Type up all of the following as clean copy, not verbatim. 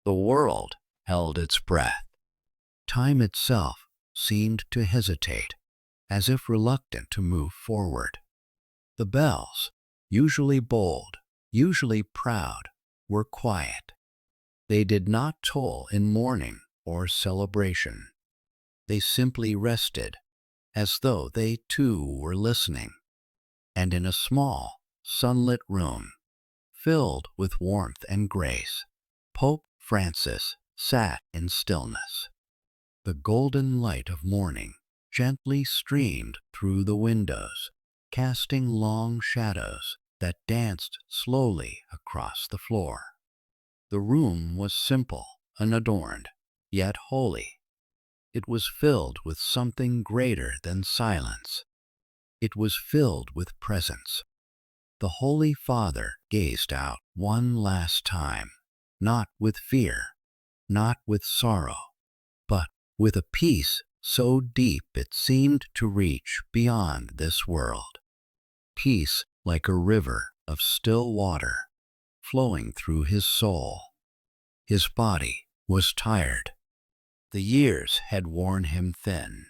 The world held its breath. Time itself seemed to hesitate, as if reluctant to move forward. The bells, usually bold, usually proud, were quiet. They did not toll in mourning or celebration. They simply rested, as though they too were listening. And in a small, sunlit room, filled with warmth and grace, Pope Francis sat in stillness. The golden light of morning gently streamed through the windows, casting long shadows that danced slowly across the floor. The room was simple, unadorned, yet holy. It was filled with something greater than silence. It was filled with presence. The Holy Father gazed out one last time, not with fear, not with sorrow, but with a peace so deep it seemed to reach beyond this world. Peace like a river of still water flowing through his soul. His body was tired. The years had worn him thin.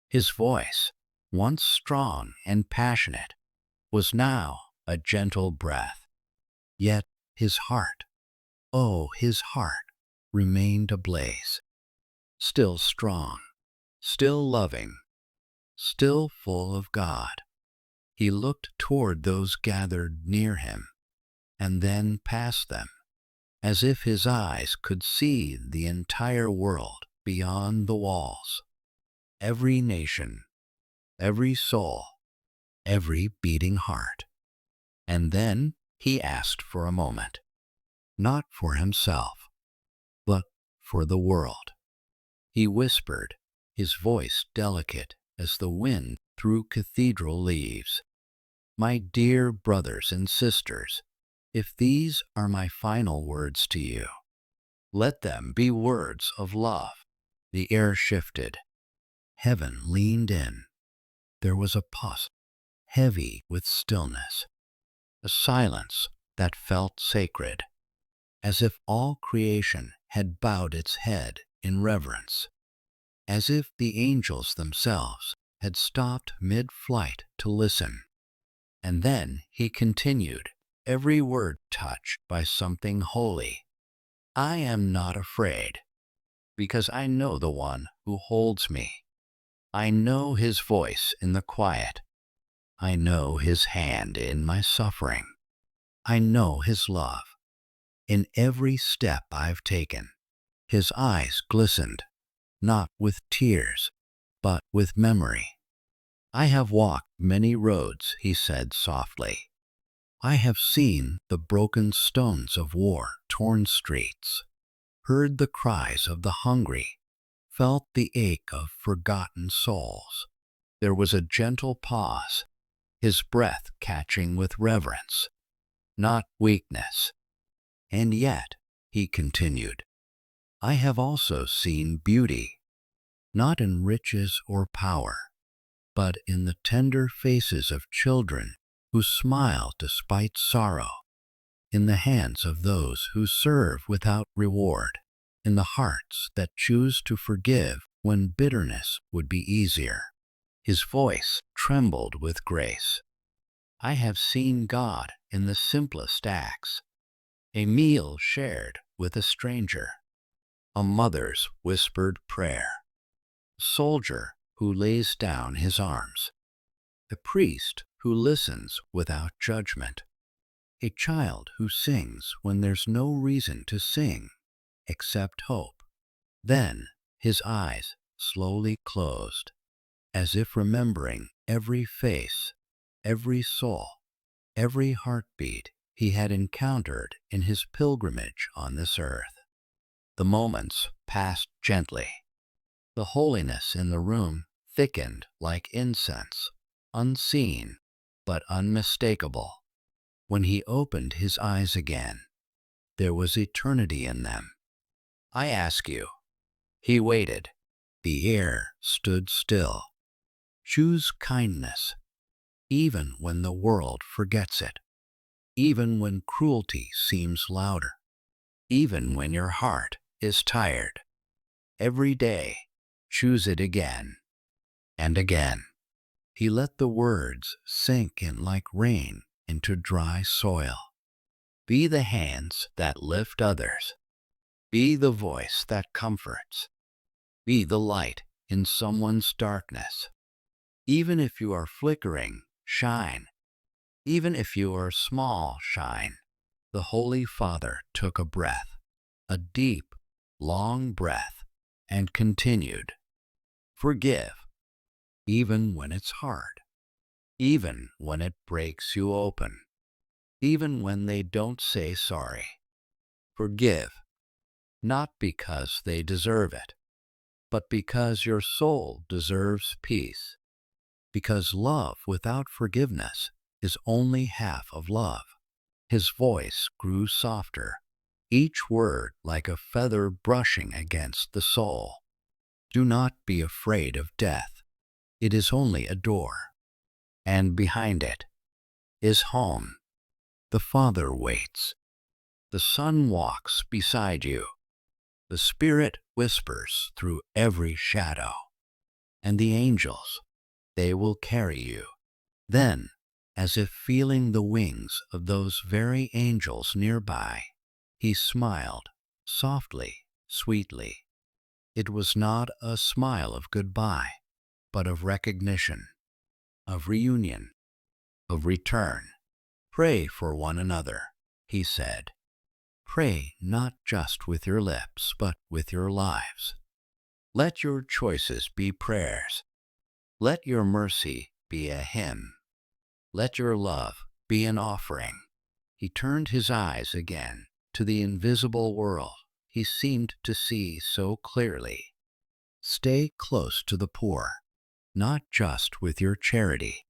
His voice, once strong and passionate, was now a gentle breath. Yet his heart, oh, his heart, remained ablaze, still strong, still loving, still full of God. He looked toward those gathered near him, and then past them, as if his eyes could see the entire world beyond the walls. Every nation, every soul, every beating heart. And then he asked for a moment, not for himself, but for the world. He whispered, his voice delicate as the wind through cathedral leaves, "My dear brothers and sisters, if these are my final words to you, let them be words of love." The air shifted. Heaven leaned in. There was a pause, heavy with stillness, a silence that felt sacred, as if all creation had bowed its head in reverence, as if the angels themselves had stopped mid-flight to listen. And then he continued, every word touched by something holy. "I am not afraid, because I know the one who holds me. I know his voice in the quiet. I know his hand in my suffering. I know his love in every step I've taken." His eyes glistened, not with tears, but with memory. "I have walked many roads," he said softly. "I have seen the broken stones of war-torn streets, heard the cries of the hungry, felt the ache of forgotten souls." There was a gentle pause, his breath catching with reverence, not weakness. "And yet," he continued, "I have also seen beauty, not in riches or power, but in the tender faces of children who smile despite sorrow, in the hands of those who serve without reward, in the hearts that choose to forgive when bitterness would be easier." His voice trembled with grace. "I have seen God in the simplest acts, a meal shared with a stranger, a mother's whispered prayer, a soldier who lays down his arms, a priest who listens without judgment, a child who sings when there's no reason to sing except hope." Then his eyes slowly closed, as if remembering every face, every soul, every heartbeat he had encountered in his pilgrimage on this earth. The moments passed gently. The holiness in the room thickened like incense, unseen but unmistakable. When he opened his eyes again, there was eternity in them. "I ask you." He waited. The air stood still. "Choose kindness, even when the world forgets it, even when cruelty seems louder, even when your heart is tired. Every day, choose it again and again. He let the words sink in like rain into dry soil. Be the hands that lift others. Be the voice that comforts. Be the light in someone's darkness. Even if you are flickering, shine. Even if you are small, shine. The Holy Father took a breath, a deep, long breath, and continued. Forgive, even when it's hard, even when it breaks you open, even when they don't say sorry. Forgive, not because they deserve it, but because your soul deserves peace. Because love without forgiveness is only half of love. His voice grew softer, each word like a feather brushing against the soul. Do not be afraid of death. It is only a door, and behind it is home. The Father waits. The Son walks beside you. The Spirit whispers through every shadow. And the angels, they will carry you. Then, as if feeling the wings of those very angels nearby, he smiled, softly, sweetly. It was not a smile of goodbye, but of recognition, of reunion, of return. Pray for one another, he said. Pray not just with your lips, but with your lives. Let your choices be prayers. Let your mercy be a hymn. Let your love be an offering. He turned his eyes again to the invisible world he seemed to see so clearly. Stay close to the poor, not just with your charity,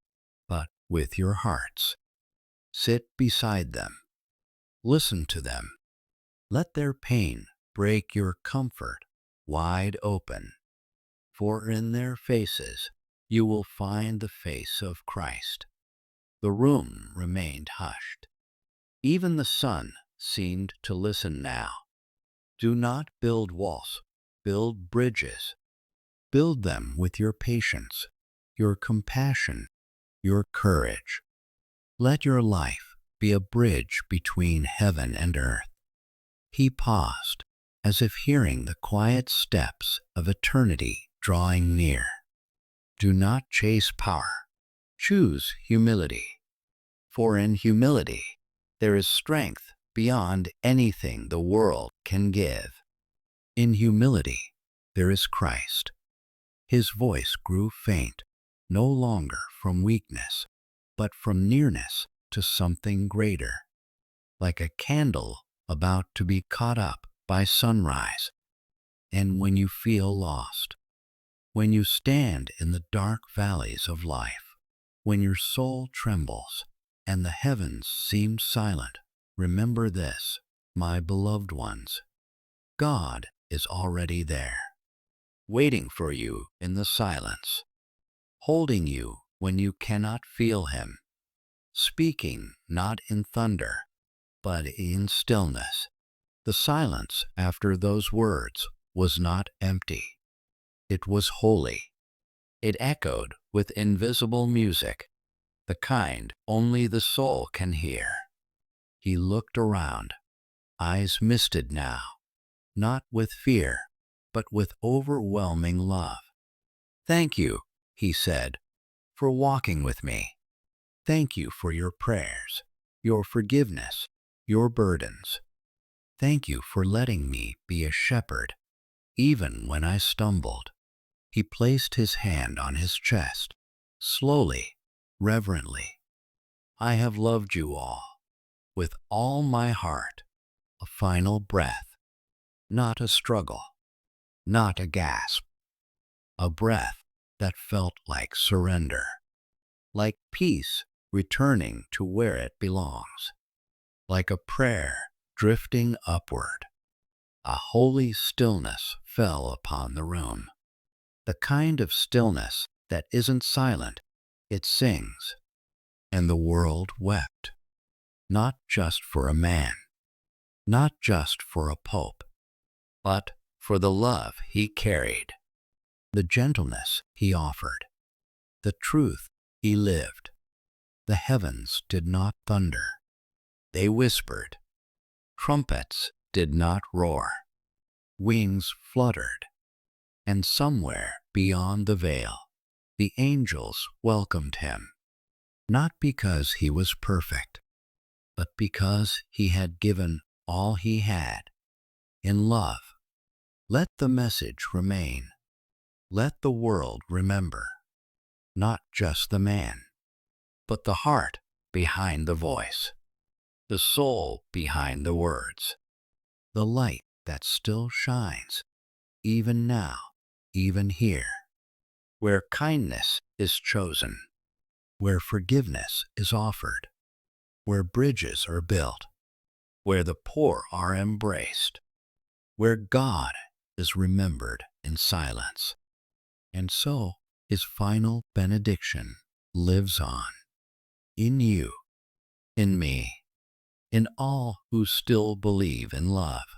but with your hearts. Sit beside them. Listen to them. Let their pain break your comfort wide open, for in their faces you will find the face of Christ. The room remained hushed. Even the sun seemed to listen now. Do not build walls, build bridges. Build them with your patience, your compassion, your courage. Let your life be a bridge between heaven and earth. He paused, as if hearing the quiet steps of eternity drawing near. Do not chase power. Choose humility. For in humility, there is strength beyond anything the world can give. In humility, there is Christ. His voice grew faint, no longer from weakness, but from nearness to something greater, like a candle about to be caught up by sunrise. And when you feel lost, when you stand in the dark valleys of life, when your soul trembles and the heavens seem silent, remember this, my beloved ones. God is already there, waiting for you in the silence, holding you when you cannot feel him, speaking not in thunder, but in stillness. The silence after those words was not empty. It was holy. It echoed with invisible music, the kind only the soul can hear. He looked around, eyes misted now, not with fear, but with overwhelming love. Thank you, he said, for walking with me. Thank you for your prayers, your forgiveness, your burdens. Thank you for letting me be a shepherd, even when I stumbled. He placed his hand on his chest, slowly, reverently. I have loved you all, with all my heart. A final breath, not a struggle, not a gasp, a breath that felt like surrender, like peace returning to where it belongs, like a prayer drifting upward. A holy stillness fell upon the room, the kind of stillness that isn't silent, it sings. And the world wept, not just for a man, not just for a pope, but for the love he carried, the gentleness he offered, the truth he lived. The heavens did not thunder, they whispered. Trumpets did not roar, wings fluttered, and somewhere beyond the veil, the angels welcomed him, not because he was perfect, but because he had given all he had in love. Let the message remain. Let the world remember, not just the man, but the heart behind the voice, the soul behind the words, the light that still shines, even now, even here, where kindness is chosen, where forgiveness is offered, where bridges are built, where the poor are embraced, where God is remembered in silence. And so his final benediction lives on, in you, in me, in all who still believe in love.